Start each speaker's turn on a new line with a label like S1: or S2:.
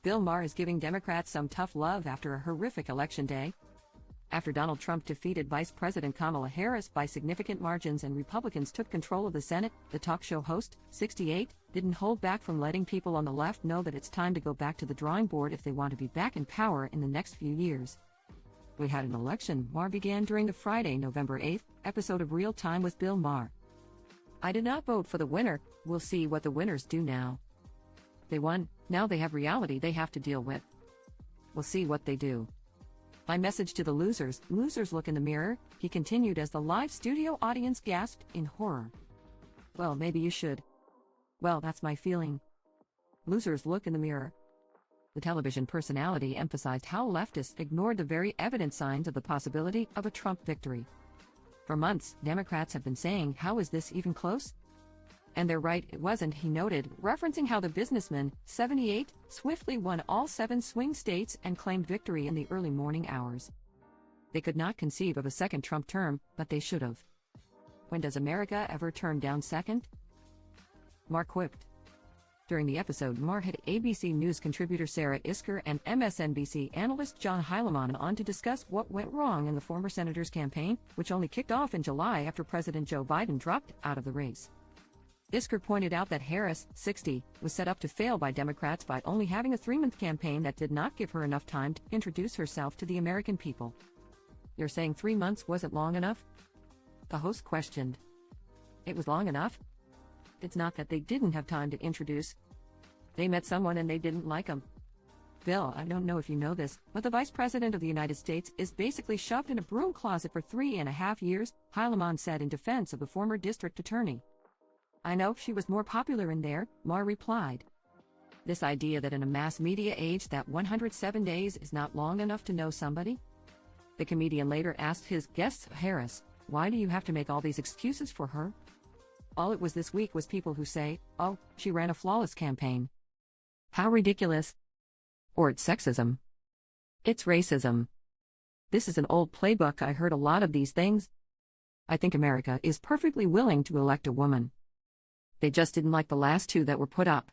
S1: Bill Maher is giving Democrats some tough love after a horrific election day. After Donald Trump defeated Vice President Kamala Harris by significant margins and Republicans took control of the Senate, the talk show host, 68, didn't hold back from letting people on the left know that it's time to go back to the drawing board if they want to be back in power in the next few years. We had an election, Maher began during the Friday, November 8th, episode of Real Time with Bill Maher. I did not vote for the winner, we'll see what the winners do now. They won, now they have reality they have to deal with. We'll see what they do. My message to the losers look in the mirror, he continued as the live studio audience gasped in horror. Well, maybe you should. Well, that's my feeling. Losers look in the mirror. The television personality emphasized how leftists ignored the very evident signs of the possibility of a Trump victory. For months, Democrats have been saying, how is this even close? And they're right, it wasn't, he noted, referencing how the businessman, 78, swiftly won all 7 swing states and claimed victory in the early morning hours. They could not conceive of a second Trump term, but they should have. When does America ever turn down second? Maher quipped. During the episode, Maher had ABC News contributor Sarah Isgur and MSNBC analyst John Heilemann on to discuss what went wrong in the former senator's campaign, which only kicked off in July after President Joe Biden dropped out of the race. Isgur pointed out that Harris, 60, was set up to fail by Democrats by only having a 3-month campaign that did not give her enough time to introduce herself to the American people. You're saying 3 months wasn't long enough? The host questioned. It was long enough? It's not that they didn't have time to introduce. They met someone and they didn't like him. Bill, I don't know if you know this, but the Vice President of the United States is basically shoved in a broom closet for 3.5 years, Heilemann said in defense of the former district attorney. I know she was more popular in there, Maher replied. This idea that in a mass media age that 107 days is not long enough to know somebody? The comedian later asked his guest Harris, why do you have to make all these excuses for her? All it was this week was people who say, oh, she ran a flawless campaign. How ridiculous. Or it's sexism. It's racism. This is an old playbook, I heard a lot of these things. I think America is perfectly willing to elect a woman. They just didn't like the last 2 that were put up.